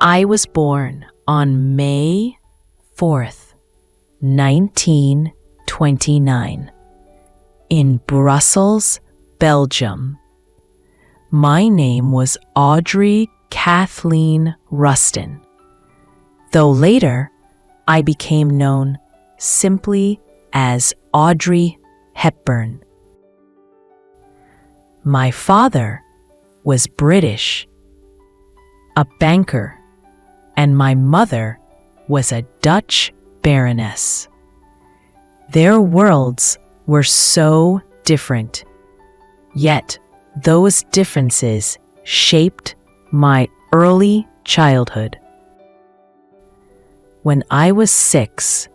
I was born on May 4th, 1929, in Brussels, Belgium. My name was Audrey Kathleen Rustin, though later I became known simply as Audrey Hepburn. My father was British, a banker, and my mother was a Dutch baroness. Their worlds were so different, yet those differences shaped my early childhood. When I was 6,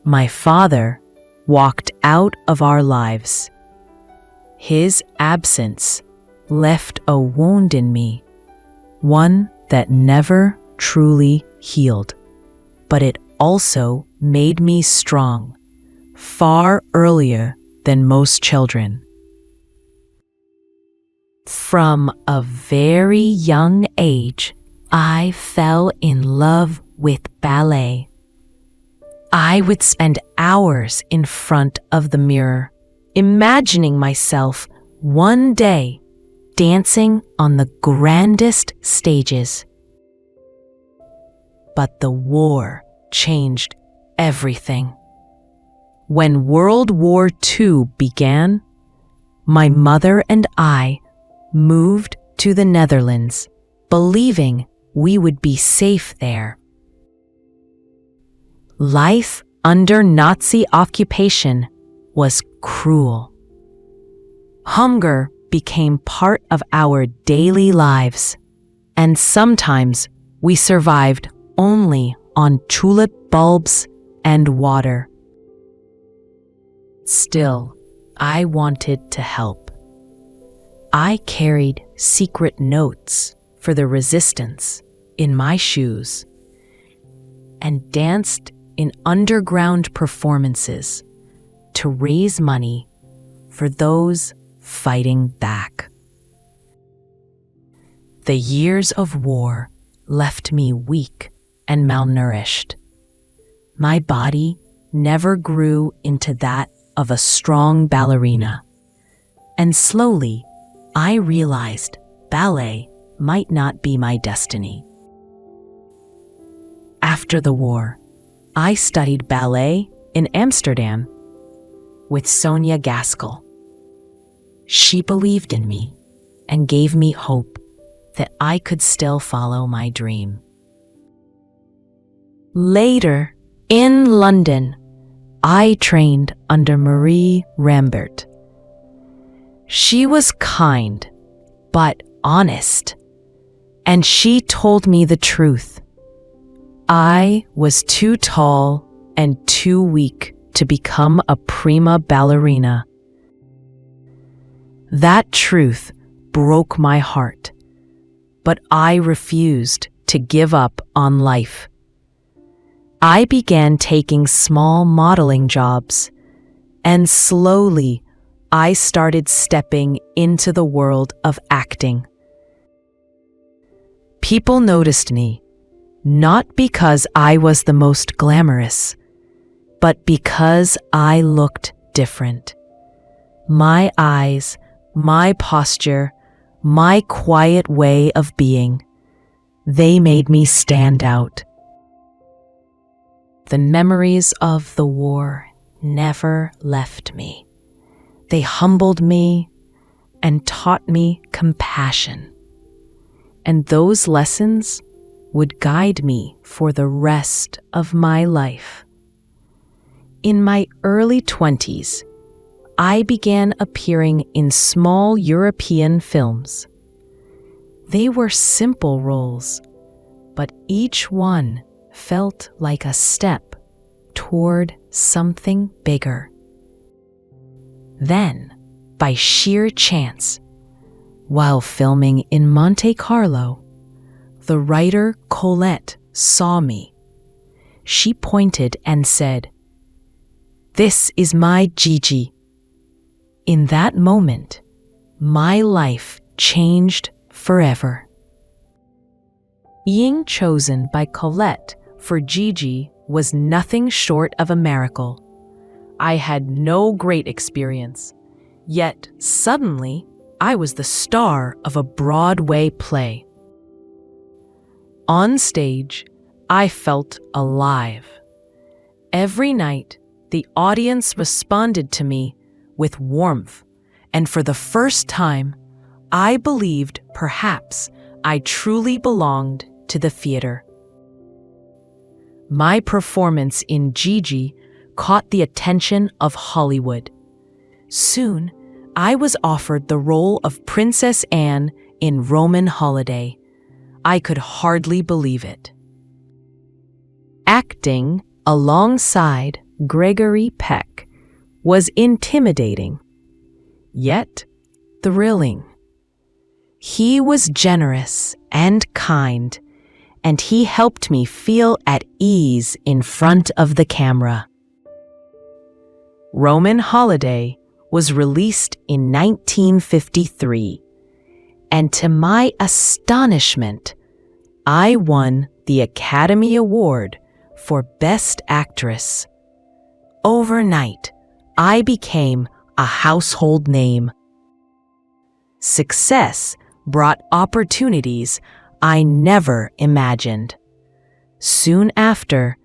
my father walked out of our lives. His absence left a wound in me, one that never truly healed, but it also made me strong, far earlier than most children. From a very young age, I fell in love with ballet. I would spend hours in front of the mirror, imagining myself one day dancing on the grandest stages. But the war changed everything. When World War II began, my mother and I moved to the Netherlands, believing we would be safe there. Life under Nazi occupation was cruel. Hunger became part of our daily lives, and sometimes we survived only on tulip bulbs and water. Still, I wanted to help. I carried secret notes for the resistance in my shoes and danced in underground performances to raise money for those fighting back. The years of war left me weak and malnourished. My body never grew into that of a strong ballerina, and slowly I realized ballet might not be my destiny. After the war, I studied ballet in Amsterdam with Sonia Gaskell. She believed in me and gave me hope that I could still follow my dream. Later, in London, I trained under Marie Rambert. She was kind, but honest, and she told me the truth. I was too tall and too weak to become a prima ballerina. That truth broke my heart, but I refused to give up on life. I began taking small modeling jobs, and slowly I started stepping into the world of acting. People noticed me, not because I was the most glamorous, but because I looked different. My eyes, my posture, my quiet way of being, they made me stand out. The memories of the war never left me. They humbled me and taught me compassion. And those lessons would guide me for the rest of my life. In my early 20s, I began appearing in small European films. They were simple roles, but each one felt like a step toward something bigger. Then, by sheer chance, while filming in Monte Carlo, the writer Colette saw me. She pointed and said, "This is my Gigi." In that moment, my life changed forever. Being chosen by Colette for Gigi was nothing short of a miracle. I had no great experience, yet suddenly I was the star of a Broadway play. On stage, I felt alive. Every night, the audience responded to me with warmth, and for the first time, I believed perhaps I truly belonged to the theater. My performance in Gigi caught the attention of Hollywood. Soon, I was offered the role of Princess Anne in Roman Holiday. I could hardly believe it. Acting alongside Gregory Peck was intimidating, yet thrilling. He was generous and kind, and he helped me feel at ease in front of the camera. Roman Holiday was released in 1953, and to my astonishment, I won the Academy Award for Best Actress. Overnight, I became a household name. Success brought opportunities I never imagined. Soon after,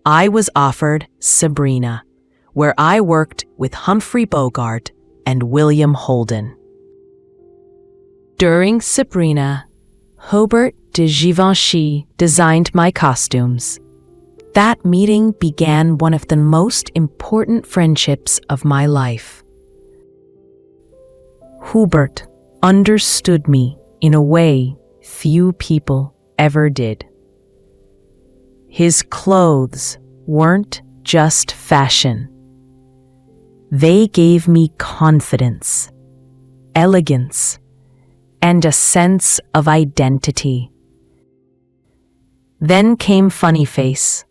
I was offered Sabrina, where I worked with Humphrey Bogart and William Holden. During Sabrina, Hubert de Givenchy designed my costumes. That meeting began one of the most important friendships of my life. Hubert understood me in a way few people ever did. His clothes weren't just fashion. They gave me confidence, elegance, and a sense of identity. Then came Funny Face,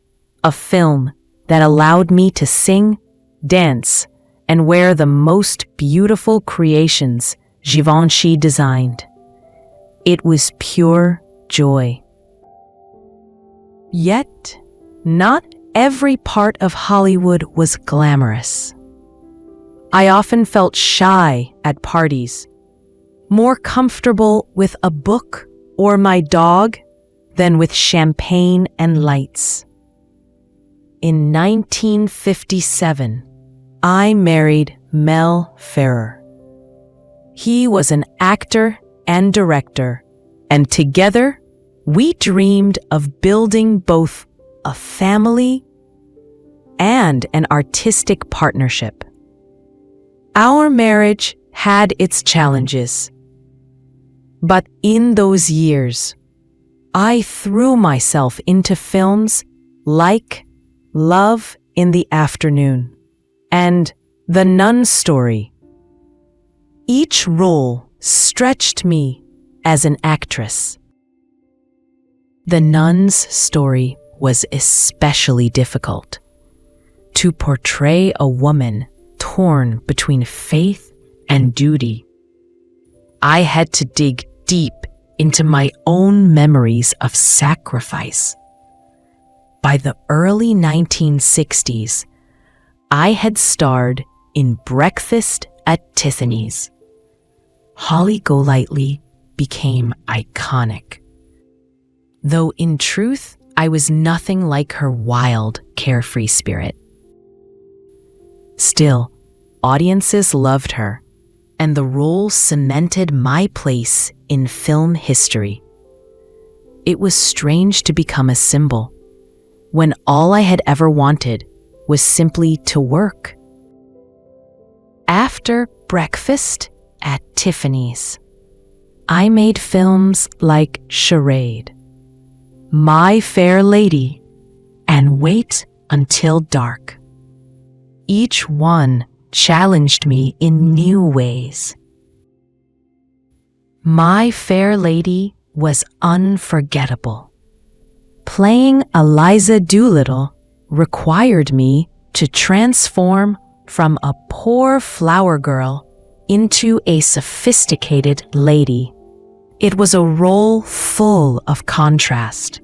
a film that allowed me to sing, dance, and wear the most beautiful creations Givenchy designed. It was pure joy. Yet, not every part of Hollywood was glamorous. I often felt shy at parties, more comfortable with a book or my dog than with champagne and lights. In 1957, I married Mel Ferrer. He was an actor and director, and together we dreamed of building both a family and an artistic partnership. Our marriage had its challenges, but in those years, I threw myself into films like Love in the Afternoon and The Nun Story. Each role stretched me as an actress. The Nun's Story was especially difficult. To portray a woman torn between faith and duty, I had to dig deep into my own memories of sacrifice. By the early 1960s, I had starred in Breakfast at Tiffany's. Holly Golightly became iconic, though in truth, I was nothing like her wild, carefree spirit. Still, audiences loved her, and the role cemented my place in film history. It was strange to become a symbol, when all I had ever wanted was simply to work. After Breakfast at Tiffany's, I made films like Charade, My Fair Lady, and Wait Until Dark. Each one challenged me in new ways. My Fair Lady was unforgettable. Playing Eliza Doolittle required me to transform from a poor flower girl into a sophisticated lady. It was a role full of contrast.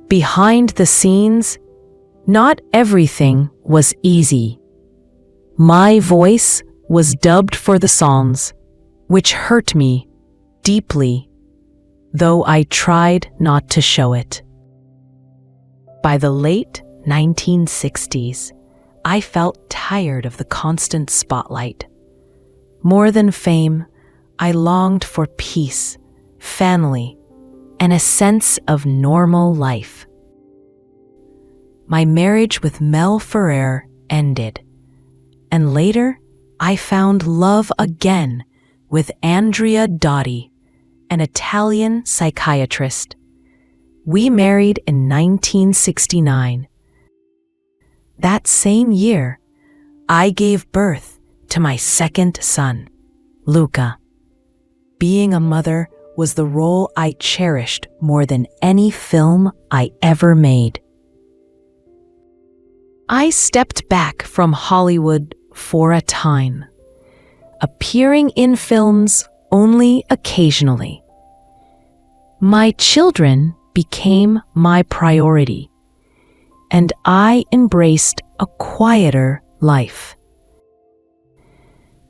Behind the scenes, not everything was easy. My voice was dubbed for the songs, which hurt me deeply, though I tried not to show it. By the late 1960s, I felt tired of the constant spotlight. More than fame, I longed for peace, family, and a sense of normal life. My marriage with Mel Ferrer ended, and later I found love again with Andrea Dotti, an Italian psychiatrist. We married in 1969. That same year, I gave birth to my second son, Luca. Being a mother was the role I cherished more than any film I ever made. I stepped back from Hollywood for a time, appearing in films only occasionally. My children became my priority, and I embraced a quieter life.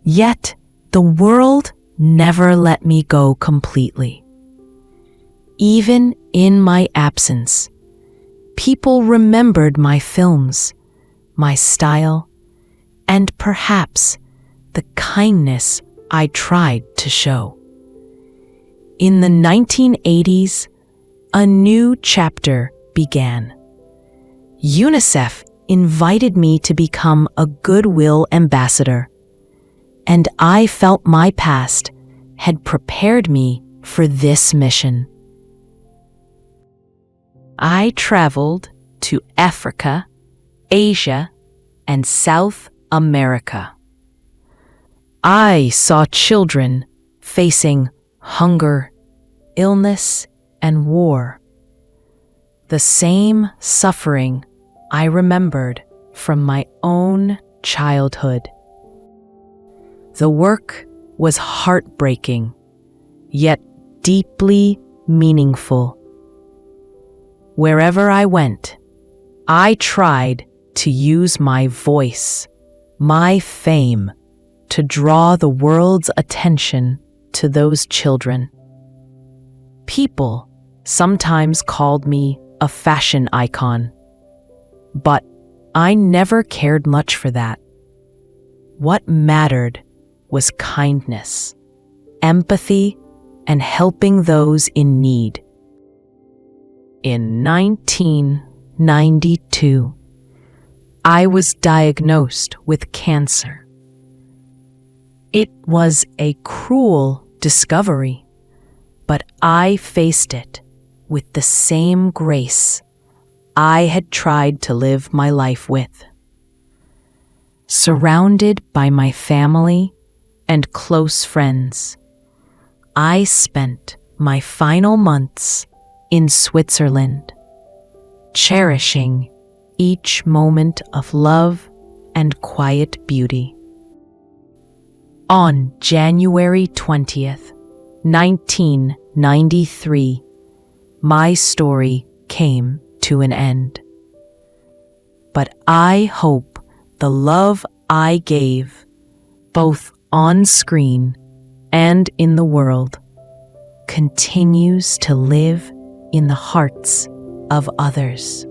Yet, the world never let me go completely. Even in my absence, people remembered my films, my style, and perhaps the kindness I tried to show. In the 1980s, a new chapter began. UNICEF invited me to become a Goodwill ambassador, and I felt my past had prepared me for this mission. I traveled to Africa, Asia, and South America. I saw children facing hunger, illness, and war. The same suffering I remembered from my own childhood. The work was heartbreaking, yet deeply meaningful. Wherever I went, I tried to use my voice, my fame, to draw the world's attention to those children. People sometimes called me a fashion icon, but I never cared much for that. What mattered was kindness, empathy, and helping those in need. In 1992, I was diagnosed with cancer. It was a cruel discovery, but I faced it with the same grace I had tried to live my life with. Surrounded by my family and close friends, I spent my final months in Switzerland, cherishing each moment of love and quiet beauty. On January 20th, 1993, my story came to an end. But I hope the love I gave, both on screen and in the world, continues to live in the hearts of others.